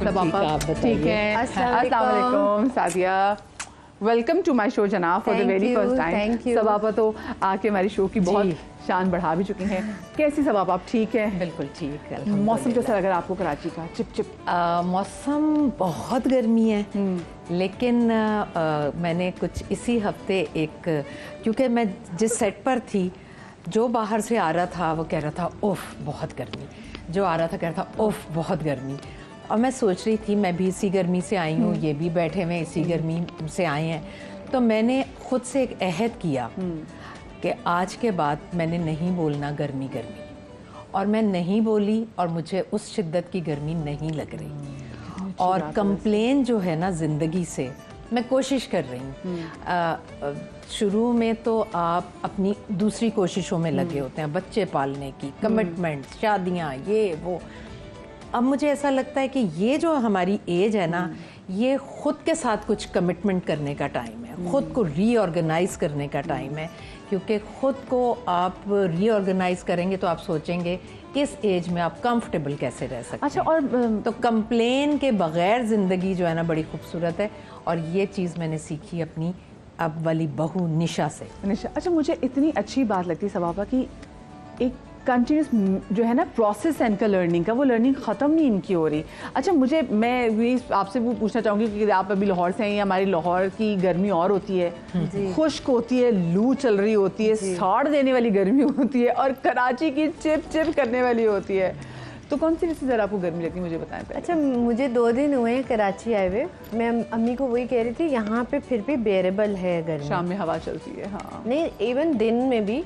सब ठीक है, आप बताइए। ठीक है। अस्सलाम अस्सलाम वालेकुम Sadia, welcome to my show जनाब for the Thank very you, first time. thank you. सबापा तो आके हमारी शो की बहुत शान बढ़ा भी चुकी हैं। कैसी सबापा, आप ठीक है? बिल्कुल ठीक है। मौसम कैसा लग रहा है आपको कराची का? चिप चिप मौसम बहुत गर्मी है, लेकिन मैंने कुछ इसी हफ्ते क्योंकि मैं जिस सेट पर थी, जो बाहर से आ रहा था वो कह रहा था उफ बहुत गर्मी, जो आ रहा था कह रहा था उफ बहुत गर्मी। और मैं सोच रही थी मैं भी इसी गर्मी से आई हूँ, ये भी बैठे हुए इसी गर्मी से आए हैं। तो मैंने खुद से एक अहद किया कि आज के बाद मैंने नहीं बोलना गर्मी गर्मी, और मैं नहीं बोली और मुझे उस शिद्दत की गर्मी नहीं लग रही। और कंप्लेन जो है ना ज़िंदगी से, मैं कोशिश कर रही हूँ। शुरू में तो आप अपनी दूसरी कोशिशों में लगे होते हैं, बच्चे पालने की, कमिटमेंट, शादियाँ, ये वो। अब मुझे ऐसा लगता है कि ये जो हमारी एज है ना, ये खुद के साथ कुछ कमिटमेंट करने का टाइम है, खुद को रीऑर्गेनाइज करने का टाइम है। क्योंकि खुद को आप रीऑर्गेनाइज करेंगे तो आप सोचेंगे इस एज में आप कंफर्टेबल कैसे रह सकते अच्छा, हैं। और तो कंप्लेन के बगैर ज़िंदगी जो है ना बड़ी खूबसूरत है, और ये चीज़ मैंने सीखी अपनी अब वाली बहू निशा से। निशा, अच्छा मुझे इतनी अच्छी बात लगती है सबापा की एक कंटिन्यूस जो है ना प्रोसेस है इनका लर्निंग का, वो लर्निंग ख़त्म नहीं इनकी हो रही। अच्छा मैं भी आपसे वो पूछना चाहूँगी कि आप अभी लाहौर से हैं, हमारी लाहौर की गर्मी और होती है, खुश्क होती है, लू चल रही होती है, साड़ देने वाली गर्मी होती है, और कराची की चिप चिप करने वाली होती है। तो कौन सी वजह से ज़रा आपको गर्मी लगती है, मुझे बताएं पहले। अच्छा, मुझे 2 दिन हुए हैं कराची आए हुए। मैं अम्मी को वही कह रही थी, यहाँ पे फिर भी बेरेबल है गर्मी। शाम में हवा चलती है, हाँ। नहीं, इवन दिन में भी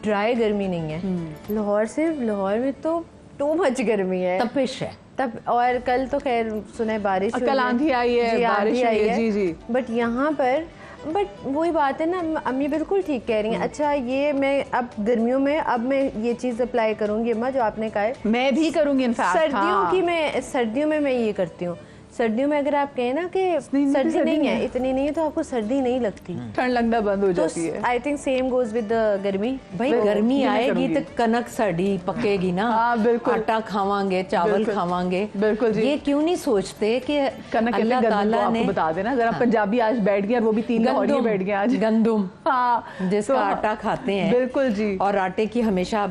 ड्राई गर्मी नहीं है। लाहौर में तो टू मच गर्मी है, तपिश है तब। और कल तो खैर सुना है बारिश हुई कल आंधी आई है, बारिश हुई है, जी जी। बट यहाँ पर वही बात है ना, अम्मी बिल्कुल ठीक कह रही हैं। अच्छा, ये मैं अब गर्मियों में मैं ये चीज़ अप्लाई करूँगी अम्मा, जो आपने कहा है मैं भी करूँगी। इनफैक्ट सर्दियों में मैं ये करती हूँ। सर्दियों में अगर आप कहें ना कि सर्दी नहीं है, इतनी नहीं है, तो आपको सर्दी नहीं लगती, ठंड लगना बंद हो जाती है। I think same goes with the गर्मी। भाई गर्मी आएगी तो कनक साड़ी पकेगी ना। हाँ, बिल्कुल। आटा खावांगे, चावल खावांगे, बिल्कुल जी। ये क्यों नहीं सोचते कि कनक अल्लाह ताला ने, आपको बता देना, अगर आप पंजाबी आज बैठ गए और वो भी 3 लाहौरी बैठ गए आज, गंदुम, हाँ, जिसका आटा खाते हैं। बिल्कुल जी। और आटे की हमेशा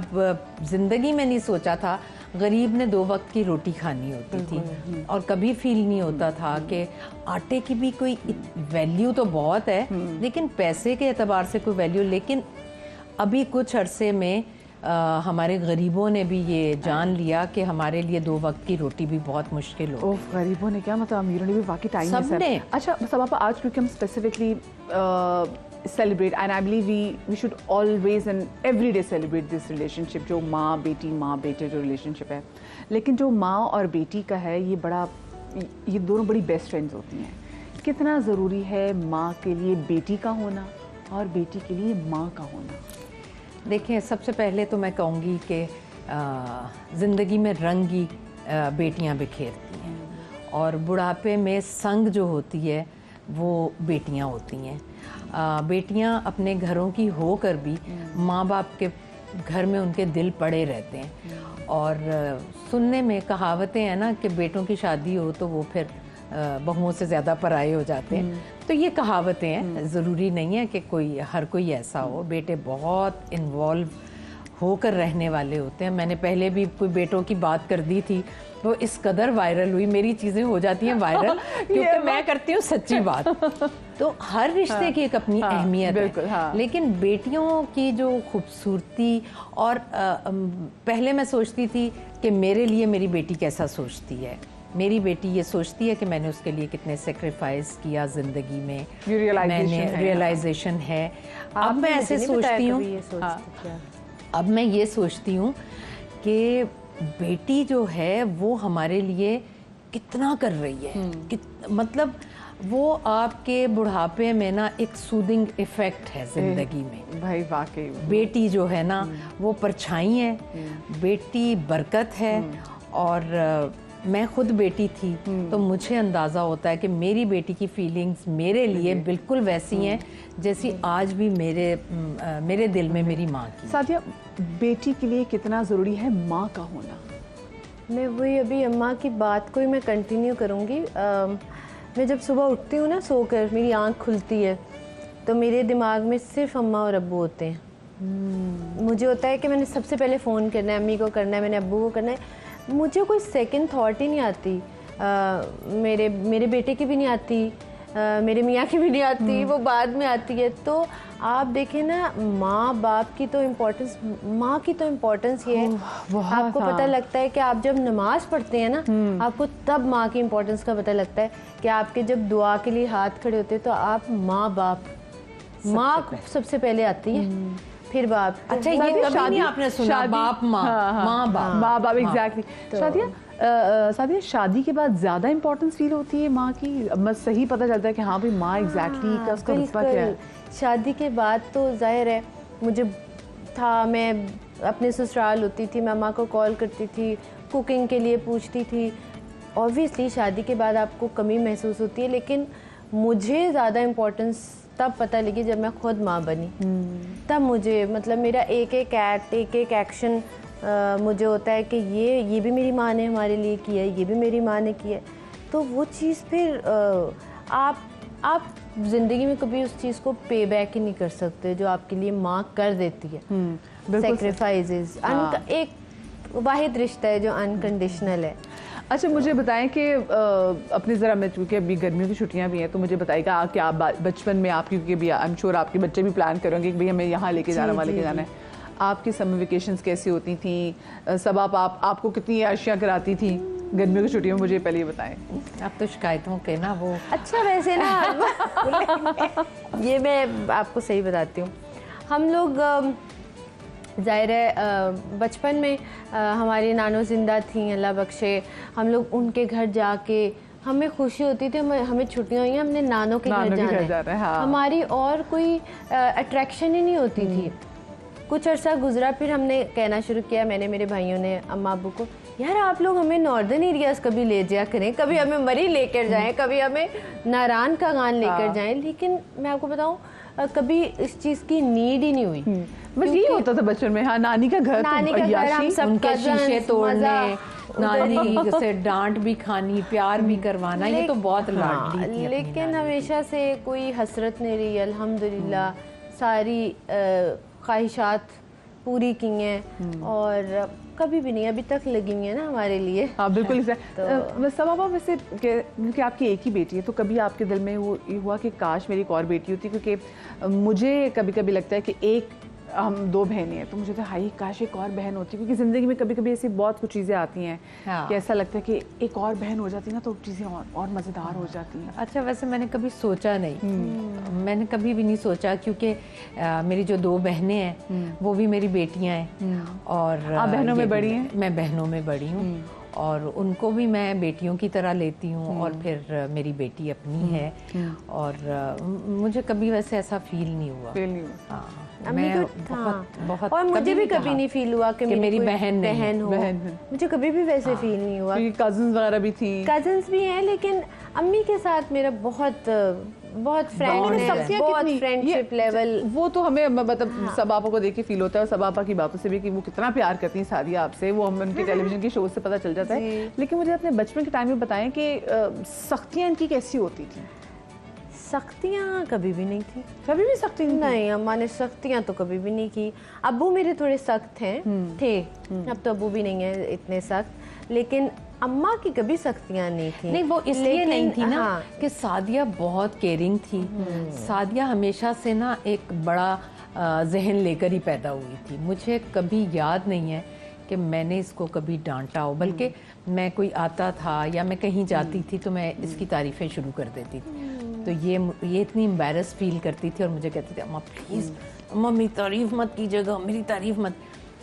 जिंदगी में नहीं सोचा था, गरीब ने 2 वक्त की रोटी खानी होती थी, और कभी फील नहीं होता था कि आटे की भी कोई वैल्यू तो बहुत है, लेकिन पैसे के एतबार से कोई वैल्यू। लेकिन अभी कुछ अरसे में हमारे गरीबों ने भी ये जान लिया कि हमारे लिए 2 वक्त की रोटी भी बहुत मुश्किल हो। गरीबों ने क्या, मतलब अमीरों ने भी वाकई टाइम सबने। अच्छा सबापा, आज क्योंकि हम specifically celebrate, and I believe we should always and every day celebrate this relationship, जो माँ बेटे जो relationship है। लेकिन जो माँ और बेटी का है, ये दोनों बड़ी बेस्ट फ्रेंड्स होती हैं। कितना ज़रूरी है माँ के लिए बेटी का होना और बेटी के लिए माँ का होना? देखिए, सबसे पहले तो मैं कहूँगी कि ज़िंदगी में रंगी बेटियाँ बिखेरती हैं, और बुढ़ापे में संग जो होती है वो बेटियाँ होती हैं। बेटियाँ अपने घरों की होकर भी माँ बाप के घर में उनके दिल पड़े रहते हैं। और सुनने में कहावतें हैं ना कि बेटों की शादी हो तो वो फिर बहुओं से ज़्यादा पराये हो जाते हैं। तो ये कहावतें हैं, ज़रूरी नहीं है कि हर कोई ऐसा हो। बेटे बहुत इन्वॉल्व होकर रहने वाले होते हैं। मैंने पहले भी कोई बेटों की बात कर दी थी, वो इस कदर वायरल हुई, मेरी चीज़ें हो जाती हैं वायरल क्योंकि मैं करती हूँ सच्ची बात। तो हर रिश्ते की एक अपनी अहमियत है। हाँ। लेकिन बेटियों की जो खूबसूरती, और पहले मैं सोचती थी कि मेरे लिए मेरी बेटी कैसा सोचती है। मेरी बेटी ये सोचती है कि मैंने उसके लिए कितने सेक्रीफाइस किया ज़िंदगी में, मैंने रियलाइजेशन है। अब मैं ऐसे सोचती हूँ, अब मैं ये सोचती हूँ कि बेटी जो है वो हमारे लिए कितना कर रही है। मतलब वो आपके बुढ़ापे में ना एक सूदिंग इफेक्ट है ज़िंदगी में। भाई वाकई बेटी जो है ना वो परछाई है, बेटी बरकत है। और मैं खुद बेटी थी तो मुझे अंदाज़ा होता है कि मेरी बेटी की फीलिंग्स मेरे लिए बिल्कुल वैसी हैं जैसी आज भी मेरे दिल में मेरी माँ की। सादिया, बेटी के लिए कितना ज़रूरी है माँ का होना? मैं वही अभी अम्मा की बात को ही मैं कंटिन्यू करूँगी। मैं जब सुबह उठती हूँ ना सोकर, मेरी आँख खुलती है तो मेरे दिमाग में सिर्फ अम्मा और अब्बू होते हैं। मुझे होता है कि मैंने सबसे पहले फ़ोन करना है, अम्मी को करना है, मैंने अब्बू को करना है। मुझे कोई सेकंड थॉट ही नहीं आती। मेरे बेटे की भी नहीं आती, मेरे मियाँ की भी नहीं आती, वो बाद में आती है। तो आप देखें ना, माँ बाप की तो इम्पोर्टेंस, माँ की तो इम्पोर्टेंस ये है, आपको पता लगता है कि आप जब नमाज पढ़ते हैं ना, आपको तब माँ की इम्पोर्टेंस का पता लगता है कि आपके जब दुआ के लिए हाथ खड़े होते हैं तो आप माँ बाप, माँ सबसे पहले आती है, फिर बाप। अच्छा, ये कभी नहीं आपने सुना बाप माँ, माँ बाप, माँ बाप, एग्जैक्टली। शादिया, शादी के बाद ज्यादा इंपॉर्टेंस फील होती है माँ की? बस सही पता चलता है कि हाँ भाई माँ एग्जैक्टली का उसका रुतबा क्या है? शादी के बाद तो जाहिर है मुझे था, मैं अपने ससुराल होती थी, मैं माँ को कॉल करती थी, कुकिंग के लिए पूछती थी। ऑब्वियसली शादी के बाद आपको कमी महसूस होती है, लेकिन मुझे ज़्यादा इम्पोर्टेंस तब पता लगी जब मैं खुद माँ बनी। तब मुझे, मतलब मेरा एक एक एक्ट, एक एक एक्शन मुझे होता है कि ये भी मेरी माँ ने हमारे लिए किया है, ये भी मेरी माँ ने किया है। तो वो चीज़ फिर आप ज़िंदगी में कभी उस चीज़ को पे बैक ही नहीं कर सकते जो आपके लिए माँ कर देती है। सेक्रीफाइसेस, एक वाहिद रिश्ता है जो अनकंडीशनल है। अच्छा, मुझे बताएं कि अपनी ज़रा, मैं चूँकि अभी गर्मियों की छुट्टियां भी हैं तो मुझे बताइएगा कि आप बचपन में आपकी, क्योंकि भी आई एम श्योर आपके बच्चे भी प्लान करेंगे कि भाई हमें यहाँ लेके जाना, वहाँ लेके जाना है। आपकी समर वेकेशंस कैसी होती थी? सब आपको कितनी आशियाँ कराती थी गर्मियों की छुट्टियों में? मुझे पहले ये बताएं। अब तो शिकायतों के ना वो। अच्छा, वैसे ना ये मैं आपको सही बताती हूँ। हम लोग ज़ाहिर है बचपन में हमारी नानो ज़िंदा थी, अल्लाह बख्शे। हम लोग उनके घर जाके, हमें खुशी होती थी, हमें छुट्टियाँ हुई हैं, हमने नानों के घर जाना है। हाँ। हमारी और कोई अट्रैक्शन ही नहीं होती थी। कुछ अरसा गुजरा, फिर हमने कहना शुरू किया, मैंने, मेरे भाइयों ने अम्मा अब्बू को, यार आप लोग हमें नॉर्दर्न एरियाज कभी ले जाया करें, कभी हमें मरी लेकर जाएं, कभी हमें नारायण का गान लेकर जाएं। लेकिन मैं आपको बताऊं, कभी इस चीज़ की नीड ही नहीं हुई। बस यही होता था बचपन में। हाँ, नानी का घर, हम सब शीशे तोड़ने, नानी से डांट भी खानी, प्यार भी करवाना, ये तो बहुत लाडली थी। लेकिन हमेशा से कोई हसरत नहीं रही, अल्हम्दुलिल्लाह। सारी ख्वाहिशात पूरी की हैं और कभी भी नहीं अभी तक लगी हुई है ना हमारे लिए। हाँ बिल्कुल। तो सबाबा, वैसे क्योंकि आपकी एक ही बेटी है तो कभी आपके दिल में वो हुआ कि काश मेरी एक और बेटी होती? क्योंकि मुझे कभी कभी लगता है कि हम 2 बहनें हैं तो मुझे तो हाई काश एक और बहन होती, क्योंकि ज़िंदगी में कभी कभी ऐसी बहुत कुछ चीज़ें आती हैं कि ऐसा लगता है कि एक और बहन हो जाती ना तो चीज़ें और मज़ेदार हो जाती हैं। अच्छा, वैसे मैंने कभी सोचा नहीं, मैंने कभी भी नहीं सोचा, क्योंकि मेरी जो 2 बहनें हैं वो भी मेरी बेटियां हैं। और आप बहनों में बड़ी हैं? मैं बहनों में बड़ी हूँ और उनको भी मैं बेटियों की तरह लेती हूँ और फिर मेरी बेटी अपनी है। और मुझे कभी वैसे ऐसा फील नहीं हुआ। मैं बहुत और मुझे भी कभी नहीं फील हुआ कि मेरी बहन हो। मुझे कभी भी वैसे फील नहीं हुआ। कजन्स वगैरह भी थी? कजन्स भी हैं, लेकिन अम्मी के साथ मेरा बहुत फ्रेंडशिप लेवल, वो तो हमें मतलब सबाबा को देख के फील होता है और सबाबा की बातों से भी कि वो कितना प्यार करती हैं सादिया आपसे, वो हमें उनके टेलीविजन के शो से पता चल जाता है। लेकिन मुझे अपने बचपन के टाइम में बताएं कि सख्तियाँ इनकी कैसी होती थी? सख्तियाँ कभी भी नहीं थी। कभी भी सख्ती नहीं, अम्मा ने सख्तियाँ तो कभी भी नहीं की। अब्बू मेरे थोड़े सख्त हैं, थे, अब तो अब्बू भी नहीं है इतने सख्त, लेकिन अम्मा की कभी सख्तियाँ नहीं थी। नहीं, वो इसलिए नहीं थी ना कि सादिया बहुत केयरिंग थी। सादिया हमेशा से ना एक बड़ा जहन लेकर ही पैदा हुई थी। मुझे कभी याद नहीं है कि मैंने इसको कभी डांटा हो, बल्कि मैं कोई आता था या मैं कहीं जाती थी तो मैं इसकी तारीफ़ें शुरू कर देती थी। तो ये इतनी एम्बैरस फील करती थी और मुझे कहती थी, अम्मा प्लीज़, अम्मा मेरी तारीफ़ मत कीजिएगा, मेरी तारीफ़ मत।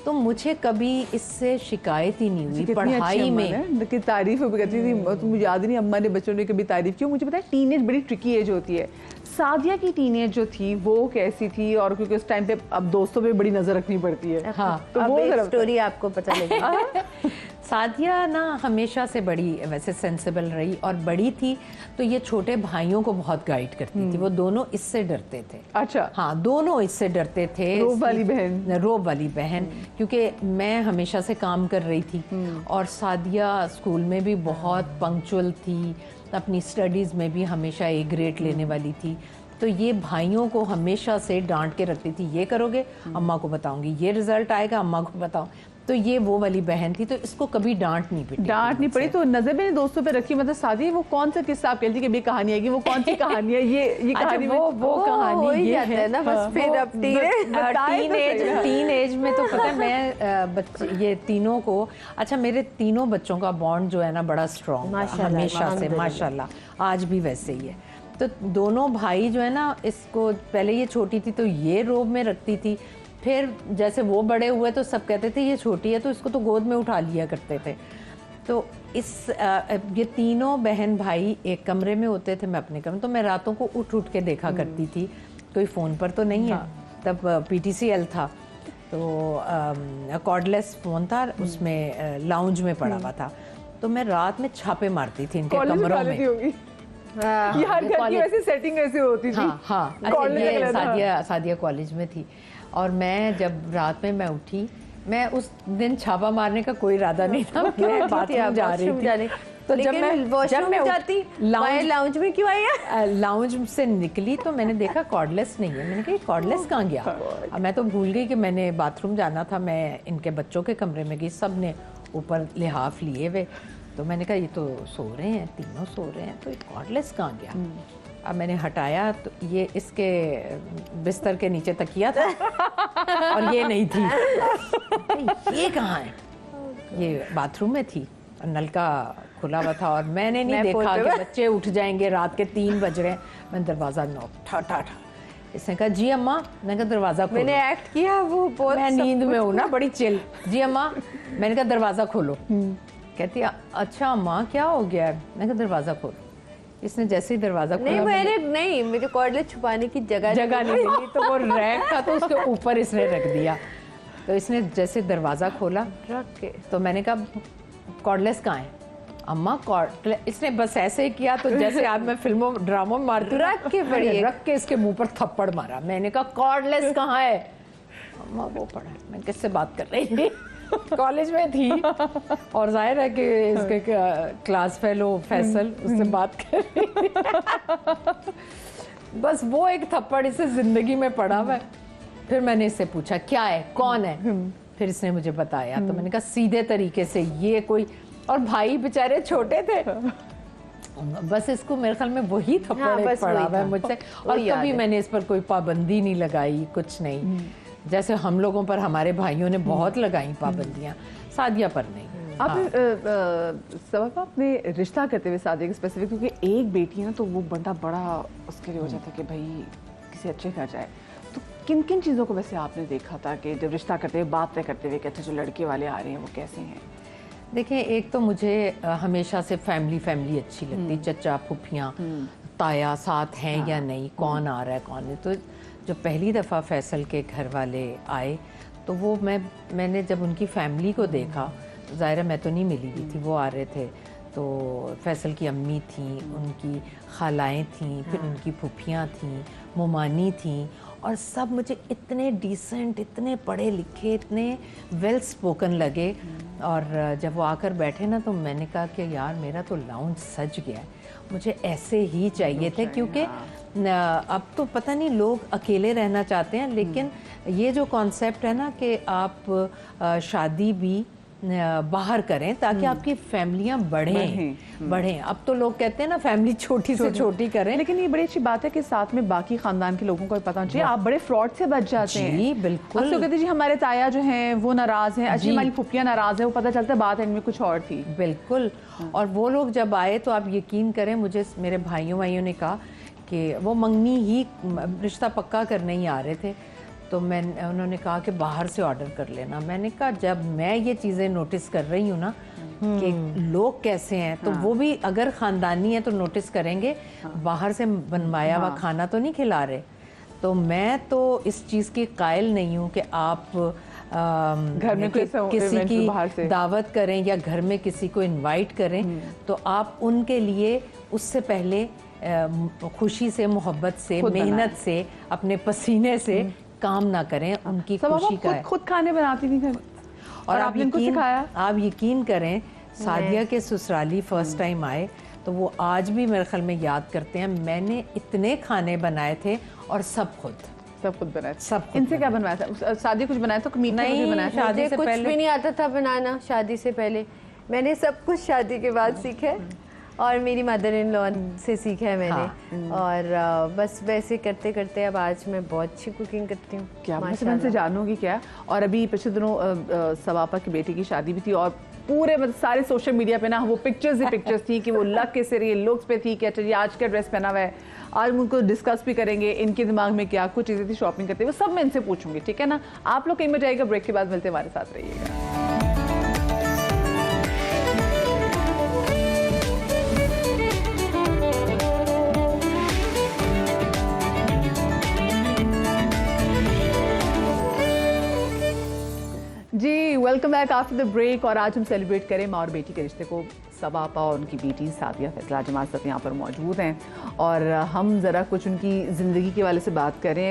तो मुझे कभी इससे शिकायत ही नहीं हुई। पढ़ाई में कि तारीफ करती थी, तो मुझे याद नहीं अम्मा ने बच्चों ने कभी तारीफ की। मुझे पता है टीनेज बड़ी ट्रिकी एज होती है। सादिया की टीनेज जो थी वो कैसी थी? और क्योंकि उस टाइम पे अब दोस्तों पे बड़ी नजर रखनी पड़ती है। हाँ, तो वो स्टोरी आपको पता लगेगी। सादिया ना हमेशा से बड़ी वैसे सेंसिबल रही, और बड़ी थी तो ये छोटे भाइयों को बहुत गाइड करती थी। वो दोनों इससे डरते थे। अच्छा। हाँ, दोनों इससे डरते थे। रोब वाली बहन। रोब वाली बहन, क्योंकि मैं हमेशा से काम कर रही थी और सादिया स्कूल में भी बहुत पंक्चुअल थी, अपनी स्टडीज़ में भी हमेशा ए ग्रेड लेने वाली थी। तो ये भाइयों को हमेशा से डांट के रखती थी, ये करोगे अम्मा को बताऊंगी, ये रिजल्ट आएगा अम्मा को बताऊं। तो ये वो वाली बहन थी, तो इसको कभी डांट नहीं पड़ी। डांट नहीं पड़ी। तो नजर मैंने दोस्तों पे रखी, मतलब सादी वो कौन सा किस्सा आप कहती कि भी कहानी आएगी, वो कौन सी कहानी है ये कहानी में? वो कहानी ये है ना, बस फिर अब टीन एज में तो पता है मैं ये तीनों को, अच्छा मेरे तीनों बच्चों का बॉन्ड जो है ना बड़ा स्ट्रॉन्ग हमेशा से, माशाल्लाह आज भी वैसे ही है। तो दोनों भाई जो है ना, इसको पहले ये छोटी थी तो ये रोब में रखती थी, फिर जैसे वो बड़े हुए तो सब कहते थे ये छोटी है तो इसको तो गोद में उठा लिया करते थे। तो ये तीनों बहन भाई एक कमरे में होते थे, मैं अपने कमरे, तो मैं रातों को उठ उठ के देखा करती थी। कोई फ़ोन पर तो नहीं है, तब PTCL था, तो कॉर्डलेस फ़ोन था, उसमें लाउंज में पड़ा हुआ था। तो मैं रात में छापे मारती थी इनके कमरों में। ये हर घर की वैसे सेटिंग ऐसे होती थी। हाँ, अच्छा ये सादिया कॉलेज में थी, और मैं जब रात में मैं उठी, मैं उस दिन छापा मारने का कोई इरादा नहीं था, मैं बाथरूम जा रही थी। तो जब मैं जाती लाउंज में क्यों आई है? लाउंज से निकली तो मैंने देखा कॉर्डलेस नहीं है। मैंने कहा कॉर्डलेस कहाँ गया? अब मैं तो भूल गई कि मैंने बाथरूम जाना था। मैं इनके बच्चों के कमरे में गई, सब ने ऊपर लिहाफ लिए हुए, तो मैंने कहा ये तो सो रहे हैं, तीनों सो रहे हैं, तो ये कॉर्डलेस कहाँ गया? अब मैंने हटाया तो ये इसके बिस्तर के नीचे तकिया था और ये नहीं थी। ये कहाँ है? ये बाथरूम में थी, नलका खुला हुआ था, और मैंने नहीं देखा कि बच्चे उठ जाएंगे, रात के 3 बज रहे हैं। मैंने दरवाज़ा नॉक ठा ठा ठा, इसने कहा जी अम्मा। मैंने कहा दरवाज़ा खोलो। मैंने एक्ट किया, वो बहुत मैं नींद में हूँ ना, बड़ी चिल। जी अम्मा। मैंने कहा दरवाज़ा खोलो। कहती अच्छा अम्मा क्या हो गया है? मैंने कहा दरवाज़ा खोलो। इसने जैसे ही दरवाज़ा खोला, नहीं मेरे कॉर्डलेस छुपाने की जगह नहीं मिली, तो वो रैक था तो उसके ऊपर इसने रख दिया। तो इसने जैसे दरवाज़ा खोला रख के, तो मैंने कहा कॉर्डलेस कहाँ है अम्मा? कॉर्डलेस। इसने बस ऐसे ही किया, तो जैसे आज मैं फिल्मों ड्रामों में मारती हूँ, रख के इसके मुंह पर थप्पड़ मारा। मैंने कहा कॉर्डलेस कहाँ है? अम्मा वो पड़ा। मैं किससे बात कर रही थी? कॉलेज में थी, और जाहिर है कि इसके क्लास फेलो फैसल उससे बात कर रही थी। बस वो एक थप्पड़ इसे जिंदगी में पड़ा हुआ है। फिर मैंने इससे पूछा क्या है, कौन है? फिर इसने मुझे बताया, तो मैंने कहा सीधे तरीके से ये कोई, और भाई बेचारे छोटे थे, बस इसको मेरे ख्याल में वही थप्पड़ पड़ा हुआ है मुझसे। और कभी मैंने इस पर कोई पाबंदी नहीं लगाई, कुछ नहीं, जैसे हम लोगों पर हमारे भाइयों ने बहुत लगाई पाबंदियां, सादिया पर नहीं। आप सबब आपने रिश्ता करते हुए सादिया के स्पेसिफिक, क्योंकि एक बेटी है ना, तो वो बंदा बड़ा उसके लिए हो जाता है कि भाई किसी अच्छे घर जाए। तो किन किन चीज़ों को वैसे आपने देखा था कि जब रिश्ता करते हुए, बात तय करते हुए, कि अच्छा जो लड़के वाले आ रहे हैं वो कैसे हैं? देखिए, एक तो मुझे हमेशा से फैमिली अच्छी लगती, चचा फुफियाँ ताया साथ हैं या नहीं, कौन आ रहा है कौन नहीं। तो जब पहली दफ़ा फैसल के घर वाले आए, तो वो मैंने जब उनकी फैमिली को देखा, ज़ाहिर मैं तो नहीं मिली हुई थी, वो आ रहे थे, तो फैसल की अम्मी थी, उनकी खालाएँ थीं, फिर उनकी फुफियाँ थीं, मुमानी थीं, और सब मुझे इतने डिसेंट, इतने पढ़े लिखे, इतने वेल स्पोकन लगे। और जब वो आकर बैठे ना, तो मैंने कहा कि यार मेरा तो लाउंज सज गया है, मुझे ऐसे ही चाहिए थे, क्योंकि अब तो पता नहीं लोग अकेले रहना चाहते हैं, लेकिन ये जो कॉन्सेप्ट है ना कि आप शादी भी बाहर करें ताकि आपकी फैमिलियां बढ़ें। अब तो लोग कहते हैं ना फैमिली छोटी से छोटी करें, लेकिन ये बड़ी अच्छी बात है कि साथ में बाकी खानदान के लोगों को भी पता चाहिए, आप बड़े फ्रॉड से बच जाते हैं। जी बिल्कुल। तो कहते जी हमारे ताया जो हैं वो नाराज हैं, अच्छी हमारी फुफियाँ नाराज है, वो पता चलता है बात इनमें कुछ और थी। बिल्कुल। और वो लोग जब आए तो आप यकीन करें, मुझे मेरे भाइयों ने कहा कि वो मंगनी ही रिश्ता पक्का करने ही आ रहे थे, तो उन्होंने कहा कि बाहर से ऑर्डर कर लेना। मैंने कहा जब मैं ये चीज़ें नोटिस कर रही हूँ ना कि लोग कैसे हैं, तो वो भी अगर ख़ानदानी है तो नोटिस करेंगे, बाहर से बनवाया हुआ खाना तो नहीं खिला रहे। तो मैं तो इस चीज़ की कायल नहीं हूँ कि आप घर में कोई किसी event की बाहर से। दावत करें या घर में किसी को इनवाइट करें तो आप उनके लिए उससे पहले खुशी से, मोहब्बत से, खुद मेहनत से, अपने पसीने से काम ना करें, उनकी खुशी का है। खुद खाने बनाती थी घर और आपने इनको सिखाया? आप यकीन करें, सादिया के ससुराली फर्स्ट टाइम आए तो वो आज भी मेरे ख्याल में याद करते हैं, मैंने इतने खाने बनाए थे और सब खुद बनाया। सब खुद इनसे क्या बनवाया था? शादी कुछ बनाया था? मीठा नहीं, कुछ बनाया था? शादी मुझे से कुछ पहले भी नहीं आता था बनाना। शादी से पहले मैंने सब कुछ शादी के बाद सीखा है और मेरी मदर इन लॉ से सीखा है मैंने। और बस वैसे करते करते अब आज मैं बहुत अच्छी कुकिंग करती हूँ। क्या मैं उनसे जानूंगी क्या। और अभी पिछले दिनों सवापा की बेटी की शादी भी थी और पूरे मतलब सारे सोशल मीडिया पे ना वो पिक्चर्स ही पिक्चर्स थी कि वो लग के सिर, ये लुक्स पे थी कि अच्छा ये आज का ड्रेस पहना हुआ है। आज हम उनको डिस्कस भी करेंगे, इनके दिमाग में क्या कुछ चीज़ें थी शॉपिंग करते हुए, सब मैं इनसे पूछूंगी, ठीक है ना। आप लोग कहीं में जाएगा, ब्रेक के बाद मिलते, हमारे साथ रहिएगा। जी welcome back after the break. और आज हम सेलिब्रेट करें माँ और बेटी के रिश्ते को। सबापा और उनकी बेटी सादिया फैसला आज हमारे साथ यहाँ पर मौजूद हैं और हम ज़रा कुछ उनकी ज़िंदगी के वाले से बात करें।